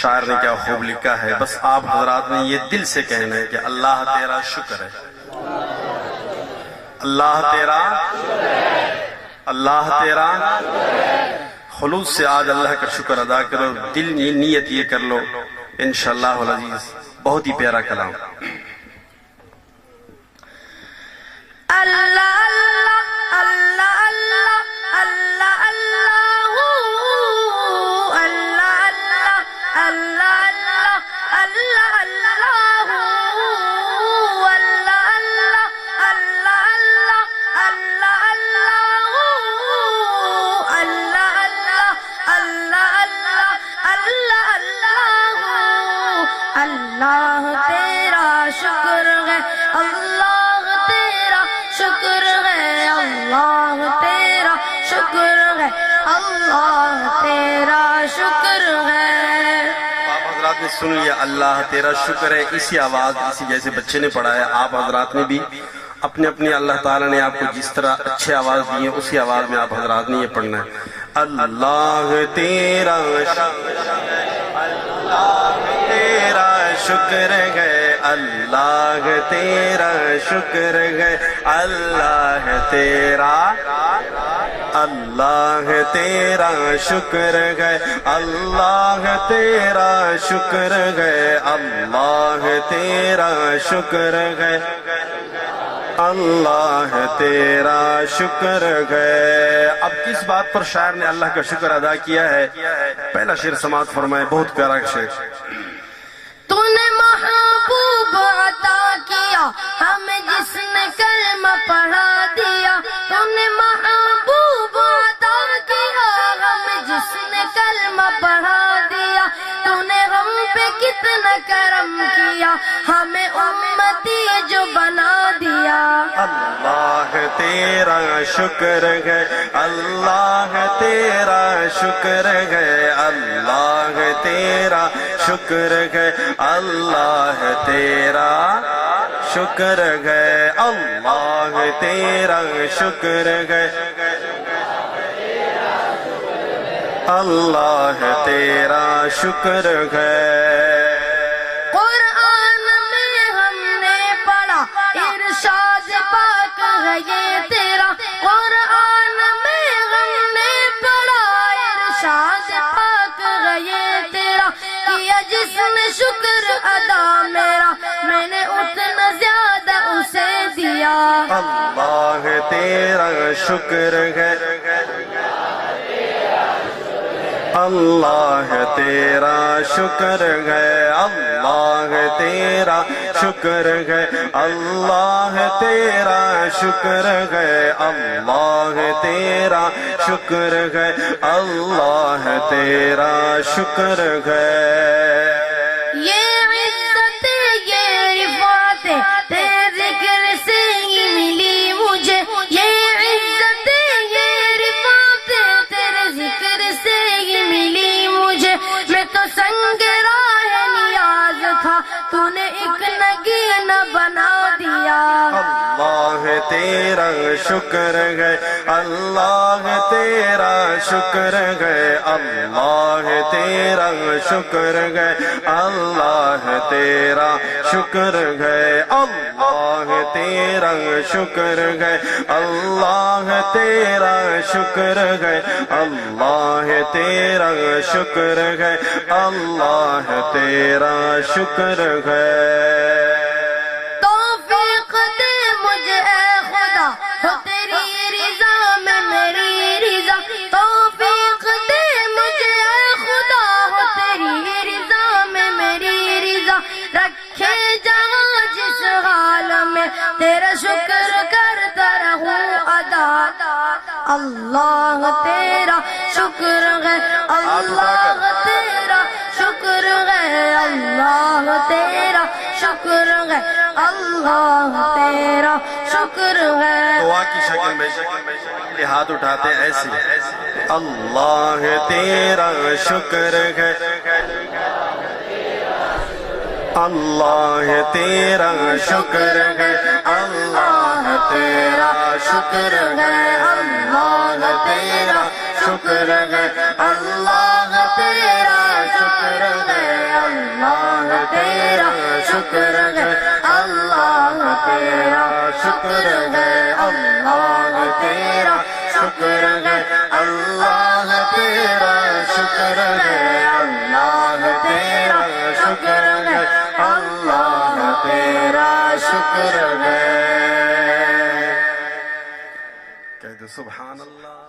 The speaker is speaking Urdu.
شاعر نے کیا خوب لکھا ہے، بس آپ حضرات نے یہ دل سے کہنا ہے کہ اللہ تیرا شکر ہے، اللہ تیرا، اللہ تیرا، خلوص سے آج اللہ کا شکر ادا کرو، دل یہ نیت یہ کر لو، انشاءاللہ العزیز بہت ہی پیارا کلام۔ اللہ اللہ اللہ اللہ اللہ اللہ اللہ اللہ اللہ اللہ تیرا شکر ہے، اللہ تیرا شکر ہے، اللہ تیرا شکر ہے، اللہ تیرا شکر ہے۔ آپ حضرات نے سن لیا، اللہ تیرا شکر ہے، اسی آواز، اسی جیسے بچے نے پڑھا ہے، آپ حضرات نے بھی اپنے اپنے، اللہ تعالیٰ نے آپ کو جس طرح اچھے آواز دی ہے اسی آواز میں آپ حضرات نے یہ پڑھنا ہے۔ اللہ تیرا شکر ہے، اللہ تیرا شکر ہے، اللہ تیرا، اللہ تیرا شکر ہے، اللہ تیرا شکر ہے، اللہ تیرا شکر ہے، اللہ تیرا شکر ہے۔ اب کس بات پر شاعر نے اللہ کا شکر ادا کیا ہے؟ پہلا شعر سماعت فرمائے، بہت پیارا شعر۔ تو نے محبوب عطا کیا ہمیں جس نے کلمہ پڑھا دیا، تو نے محبوب عطا کیا ہمیں جس نے کلمہ پڑھا دیا، تو نے ہم پہ کتنا کرم کیا ہمیں امتی جو بنا دیا۔ اللہ تیرا شکر ہے، اللہ تیرا شکر ہے، اللہ تیرا شکر ہے، اللہ تیرا شکر ہے، اللہ تیرا شکر ہے، اللہ تیرا شکر ہے۔ قرآن میں ہم نے پڑھا ارشاد پاک ہے یہ تیرا، قرآن میں ہم نے پڑھا ارشاد پاک ہے یہ تیرا، کیا جس نے شکر ادا میرا میں نے اتنا زیادہ اسے دیا۔ اللہ تیرا شکر ہے، اللہ تیرا شکر ہے، اللہ تیرا شکر ہے، اللہ تیرا شکر ہے، اللہ تیرا شکر ہے، اللہ تیرا شکر ہے۔ یہ عزت یہ رفعت تیرے ذکر سے ہی ملی مجھے، یہ عزت یہ رفعت تیرے ذکر سے ہی ملی مجھے، میں تو سنگ راہ نیاز تھا تو نے ایک نگینہ بنا دیا۔ اللہ تیرا شکر ہے، اللہ تیرا شکر ہے، اللہ تیرا شکر ہے، اللہ تیرا شکر ہے، اللہ تیرا شکر ہے، اللہ تیرا شکر ہے، اللہ تیرا شکر ہے، اللہ تیرا شکر ہے۔ توفیق دے مجھے اے خدا ہو تیری رضا میں میری رضا، توفیق دے مجھے اے خدا ہو تیری رضا میں میری رضا، رکھے جہاں جس حال میں تیرا شکر کرتا رہوں ادا۔ اللہ تیرا شکر ہے، اللہ تیرا شکر ہے، اللہ تیرا شکر ہے، اللہ تیرا شکر ہے۔ دعا کی شکل میں یہ ہاتھ اٹھاتے ایسے، اللہ تیرا شکر ہے، اللہ تیرا شکر ہے، اللہ تیرا شکر ہے، اللہ تیرا شکر ہے، اللہ تیرا شکر ہے، تیرا شکر ہے اللہ تیرا شکر ہے اللہ تیرا شکر ہے اللہ تیرا شکر ہے اللہ تیرا شکر ہے اللہ تیرا شکر ہے کہہ دو سبحان اللہ